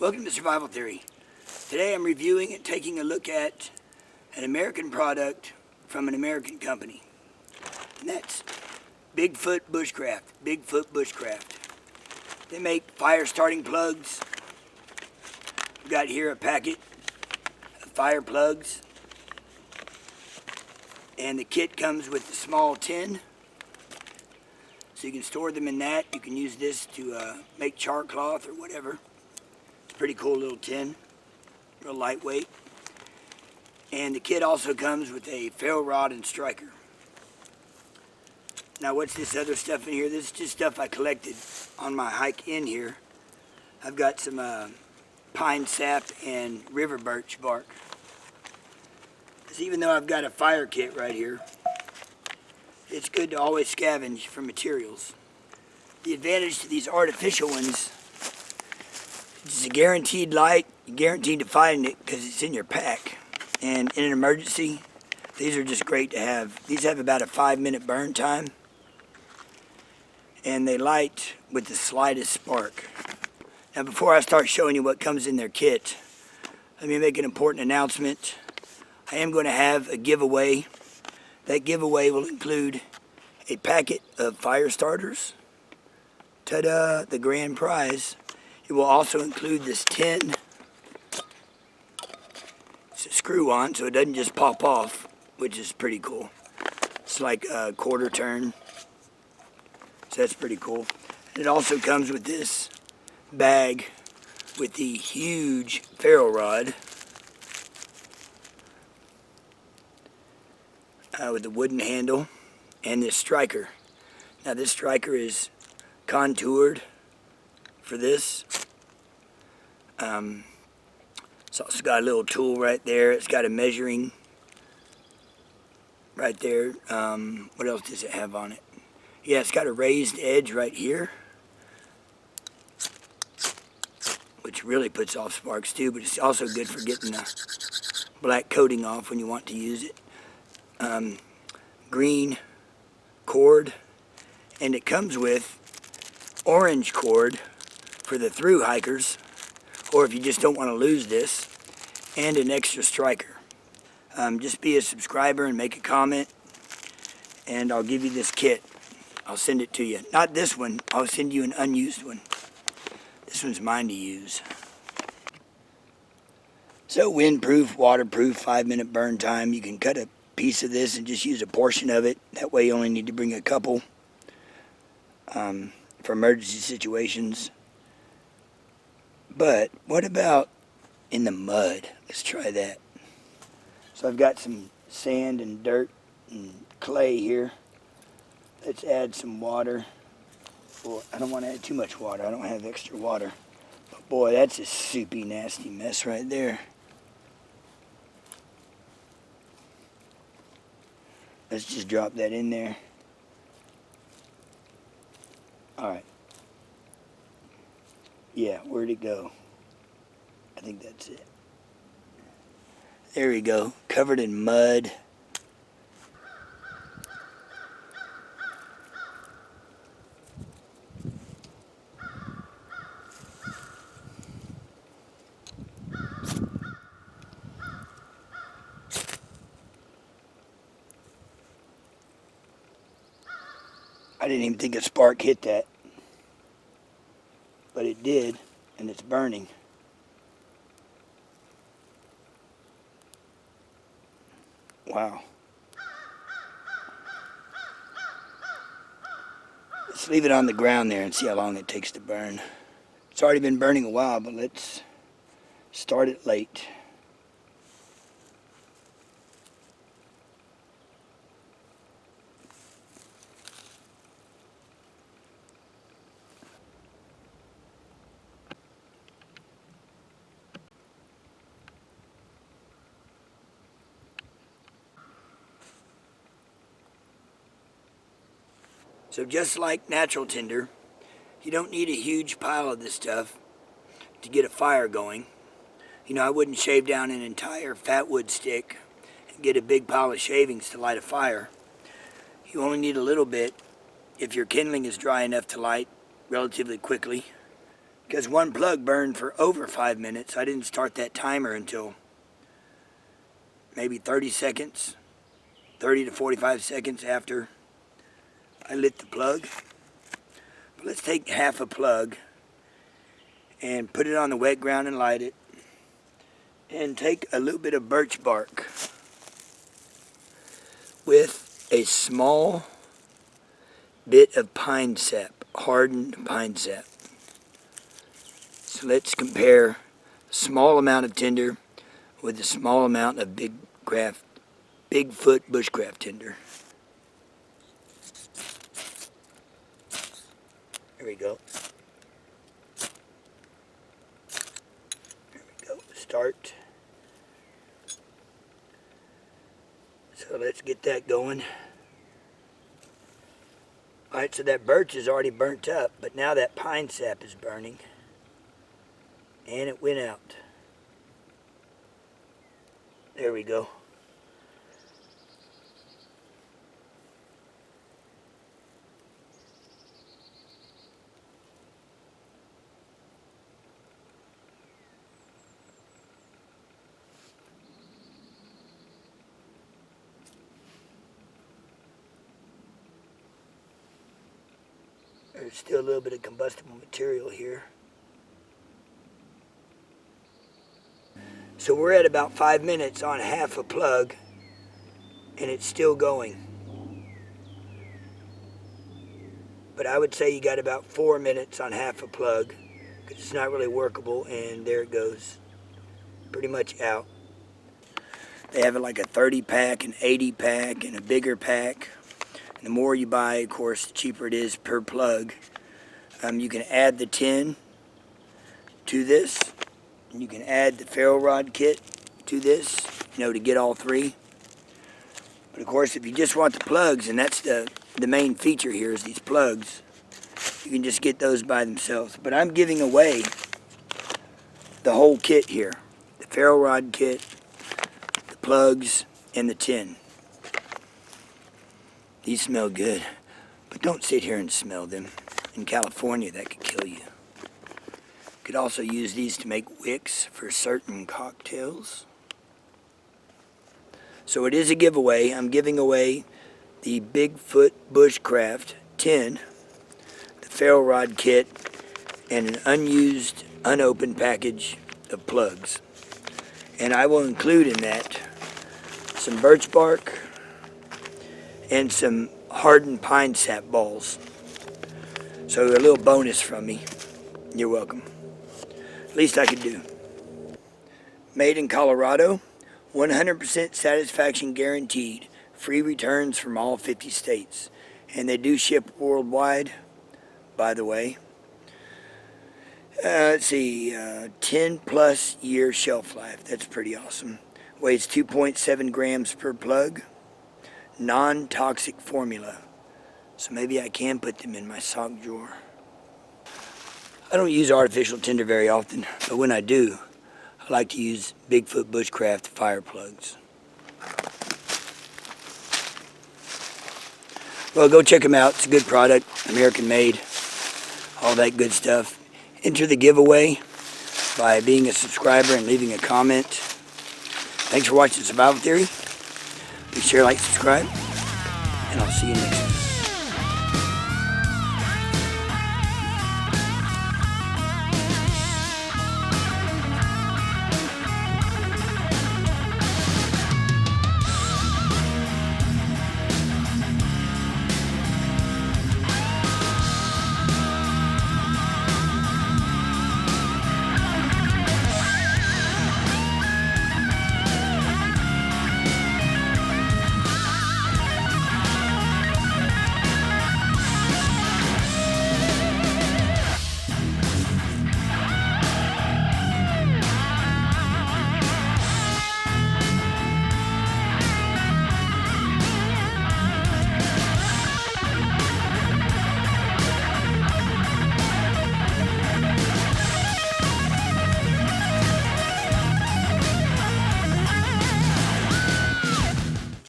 Welcome to Survival Theory. Today I'm reviewing and taking a look at an American product from an American company. And that's Bigfoot Bushcraft. Bigfoot Bushcraft. They make fire starting plugs. We've got here a packet of fire plugs. And the kit comes with a small tin. So you can store them in that. You can use this to make char cloth or whatever. Pretty cool little tin, real lightweight. And the kit also comes with a ferro rod and striker. Now what's this other stuff in here? This is just stuff I collected on my hike in here. I've got some pine sap and river birch bark. Because even though I've got a fire kit right here, it's good to always scavenge for materials. The advantage to these artificial ones, it's a guaranteed light, you're guaranteed to find it because it's in your pack. And in an emergency, these are just great to have. These have about a 5-minute burn time. And they light with the slightest spark. Now before I start showing you what comes in their kit, let me make an important announcement. I am going to have a giveaway. That giveaway will include a packet of fire starters. Ta-da, the grand prize. It will also include this tin. It's a screw-on, so it doesn't just pop off, which is pretty cool. It's like a quarter turn, so that's pretty cool. It also comes with this bag with the huge ferro rod with the wooden handle and this striker. Now this striker is contoured for this. It's also got a little tool right there. It's got a measuring right there. What else does it have on it? Yeah, it's got a raised edge right here, which really puts off sparks too, but it's also good for getting the black coating off when you want to use it. Green cord, and it comes with orange cord for the through hikers, or if you just don't want to lose this, and an extra striker. Just be a subscriber and make a comment, and I'll give you this kit. I'll send it to you. Not this one, I'll send you an unused one. This one's mine to use. So windproof, waterproof, 5-minute burn time. You can cut a piece of this and just use a portion of it. That way you only need to bring a couple for emergency situations. But what about in the mud? Let's try that. So I've got some sand and dirt and clay here. Let's add some water. Well, I don't want to add too much water. I don't have extra water. But boy, that's a soupy, nasty mess right there. Let's just drop that in there. Alright. Yeah, where'd it go? I think that's it. There we go, covered in mud. I didn't even think a spark hit that. But it did, and it's burning. Wow. Let's leave it on the ground there and see how long it takes to burn. It's already been burning a while, but let's start it late. So just like natural tinder, you don't need a huge pile of this stuff to get a fire going. You know, I wouldn't shave down an entire fat wood stick and get a big pile of shavings to light a fire. You only need a little bit if your kindling is dry enough to light relatively quickly. because one plug burned for over 5 minutes. I didn't start that timer until maybe 30 seconds, 30 to 45 seconds after I lit the plug. But let's take half a plug and put it on the wet ground and light it. And take a little bit of birch bark with a small bit of pine sap, hardened pine sap. So let's compare a small amount of tinder with a small amount of Bigfoot Bushcraft tinder. There we go. There we go. Start. So let's get that going. Alright, so that birch is already burnt up, but now that pine sap is burning. And it went out. There we go. There's still a little bit of combustible material here. So we're at about 5 minutes on half a plug, and it's still going. But I would say you got about 4 minutes on half a plug, because it's not really workable, and there it goes. Pretty much out. They have it like a 30 pack, an 80 pack, and a bigger pack. And the more you buy, of course, the cheaper it is per plug. You can add the tin to this. And you can add the ferro rod kit to this, to get all three. But of course, if you just want the plugs, and that's the main feature here is these plugs, you can just get those by themselves. But I'm giving away the whole kit here. The ferro rod kit, the plugs, and the tin. These smell good, but don't sit here and smell them. In California, that could kill you. You could also use these to make wicks for certain cocktails. So it is a giveaway. I'm giving away the Bigfoot Bushcraft tin, the ferro rod kit, and an unused, unopened package of plugs. And I will include in that some birch bark and some hardened pine sap balls. So a little bonus from me. You're welcome. Least I could do. Made in Colorado, 100% satisfaction guaranteed. Free returns from all 50 states. And they do ship worldwide, by the way. Let's see, 10 plus year shelf life. That's pretty awesome. Weighs 2.7 grams per plug. Non-toxic formula. So maybe I can put them in my sock drawer. I don't use artificial tinder very often, but when I do, I like to use Bigfoot Bushcraft fire plugs. Well, go check them out. It's a good product, American made, all that good stuff. Enter the giveaway by being a subscriber and leaving a comment. Thanks for watching Survival Theory. Please share, like, subscribe, and I'll see you next time.